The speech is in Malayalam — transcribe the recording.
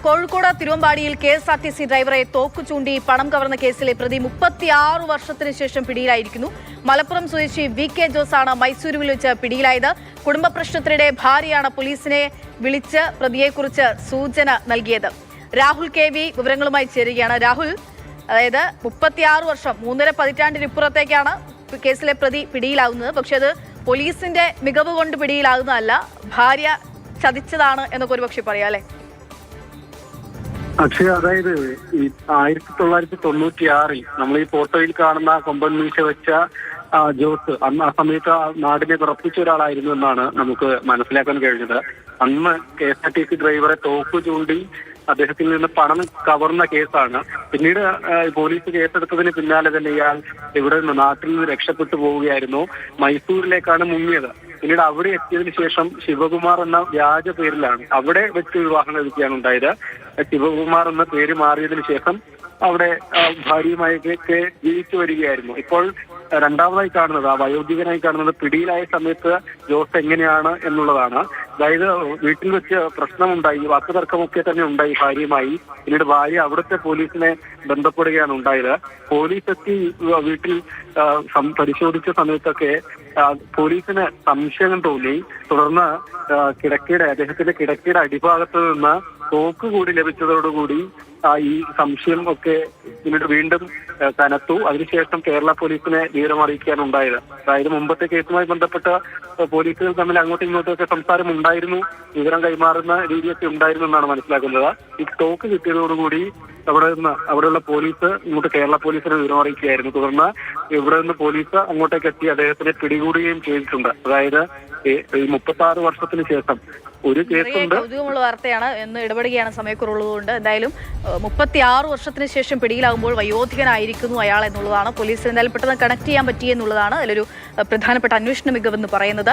കോഴിക്കോട് തിരുവമ്പാടിയിൽ കെഎസ്ആർടിസി ഡ്രൈവറെ തോക്കു ചൂണ്ടി പണം കവർന്ന കേസിലെ പ്രതി 36 വർഷത്തിന് ശേഷം പിടിയിലായിരിക്കുന്നു. മലപ്പുറം സ്വദേശി വി.കെ. ജോസാണ് മൈസൂരുവിൽ വെച്ച് പിടിയിലായത്. കുടുംബ പ്രശ്നത്തിനിടെ ഭാര്യയാണ് പോലീസിനെ വിളിച്ച് പ്രതിയെക്കുറിച്ച് സൂചന നൽകിയത്. രാഹുൽ കെ.വി. വിവരങ്ങളുമായി ചേരുകയാണ്. രാഹുൽ, അതായത് 36 വർഷം 3.5 പതിറ്റാണ്ടിനിപ്പുറത്തേക്കാണ് കേസിലെ പ്രതി പിടിയിലാകുന്നത്. പക്ഷെ അത് പോലീസിന്റെ മികവ് കൊണ്ട് പിടിയിലാകുന്നതല്ല, ഭാര്യ ചതിച്ചതാണ് എന്നൊക്കെ ഒരുപക്ഷെ പറയാം അല്ലെ? അക്ഷയ, അതായത് ഈ 1996 നമ്മൾ ഈ ഫോട്ടോയിൽ കാണുന്ന കൊമ്പൻ മീശ വെച്ച ജോസ് അന്ന് ആ സമയത്ത് നാടിനെ വിറപ്പിച്ച ഒരാളായിരുന്നു എന്നാണ് നമുക്ക് മനസ്സിലാക്കാൻ കഴിഞ്ഞത്. അന്ന് KSRTC ഡ്രൈവറെ തോക്കു ചൂണ്ടി അദ്ദേഹത്തിൽ നിന്ന് പണം കവർന്ന കേസാണ്. പിന്നീട് പോലീസ് കേസെടുത്തതിന് പിന്നാലെ തന്നെ ഇയാൾ ഇവിടെ നിന്ന് നാട്ടിൽ നിന്ന് രക്ഷപ്പെട്ടു പോവുകയായിരുന്നു. മൈസൂരിലേക്കാണ് മുങ്ങിയത്. പിന്നീട് അവിടെ എത്തിയതിനു ശേഷം ശിവകുമാർ എന്ന വ്യാജ പേരിലാണ് അവിടെ വെച്ച് വിവാഹം കഴിക്കുകയാണ് ഉണ്ടായത്. ശിവകുമാർ എന്ന പേര് മാറിയതിനു ശേഷം അവിടെ ഭാര്യയുമായൊക്കെ ജീവിച്ചു വരികയായിരുന്നു. ഇപ്പോൾ രണ്ടാമതായി കാണുന്നത്, ആ വയോധികനായി കാണുന്നത് പിടിയിലായ സമയത്ത് ജോസ് എങ്ങനെയാണ് എന്നുള്ളതാണ്. അതായത് വീട്ടിൽ വെച്ച് പ്രശ്നമുണ്ടായി, വാക്കുതർക്കമൊക്കെ തന്നെ ഉണ്ടായി ഭാര്യയുമായി. പിന്നീട് ഭാര്യ അവിടുത്തെ പോലീസിനെ ബന്ധപ്പെടുകയാണ് ഉണ്ടായത്. പോലീസ് എത്തി വീട്ടിൽ പരിശോധിച്ച സമയത്തൊക്കെ പോലീസിന് സംശയം തോന്നി. തുടർന്ന് അദ്ദേഹത്തിന്റെ കിടക്കയുടെ അടിഭാഗത്ത് നിന്ന് തോക്ക് കൂടി ലഭിച്ചതോടുകൂടി ഈ സംശയം ഒക്കെ പിന്നീട് വീണ്ടും കനത്തു. അതിനുശേഷം കേരള പോലീസിനെ വിവരം അറിയിക്കുകയാണ് ഉണ്ടായത്. അതായത് മുമ്പത്തെ കേസുമായി ബന്ധപ്പെട്ട് പോലീസുകൾ തമ്മിൽ അങ്ങോട്ടും ഇങ്ങോട്ടും ഒക്കെ സംസാരം ഉണ്ടായിരുന്നു, വിവരം കൈമാറുന്ന രീതിയൊക്കെ ഉണ്ടായിരുന്നു എന്നാണ് മനസ്സിലാക്കുന്നത്. ഈ തോക്ക് കിട്ടിയതോടുകൂടി അവിടെയുള്ള പോലീസ് ഇങ്ങോട്ട് കേരള പോലീസിനെ വിവരം അറിയിക്കുകയായിരുന്നു. തുടർന്ന് ഇവിടെ നിന്ന് പോലീസ് അങ്ങോട്ടേക്ക് എത്തി അദ്ദേഹത്തിനെ പിടികൂടുകയും ചെയ്തിട്ടുണ്ട്. അതായത് ഈ 36 വർഷത്തിന് ശേഷം ഒരു കേസുണ്ട്. കൗതുകമുള്ള വാർത്തയാണ് എന്ന് ഇടപെടുകയാണ് സമയക്കുറവുള്ളതുകൊണ്ട്. എന്തായാലും 36 വർഷത്തിന് ശേഷം പിടിയിലാകുമ്പോൾ വയോധികനായിരിക്കുന്നു അയാൾ എന്നുള്ളതാണ് പോലീസിന് എന്തായാലും പെട്ടെന്ന് കണക്ട് ചെയ്യാൻ പറ്റിയെന്നുള്ളതാണ് അതിലൊരു പ്രധാനപ്പെട്ട അന്വേഷണ മികവെന്ന് പറയുന്നത്.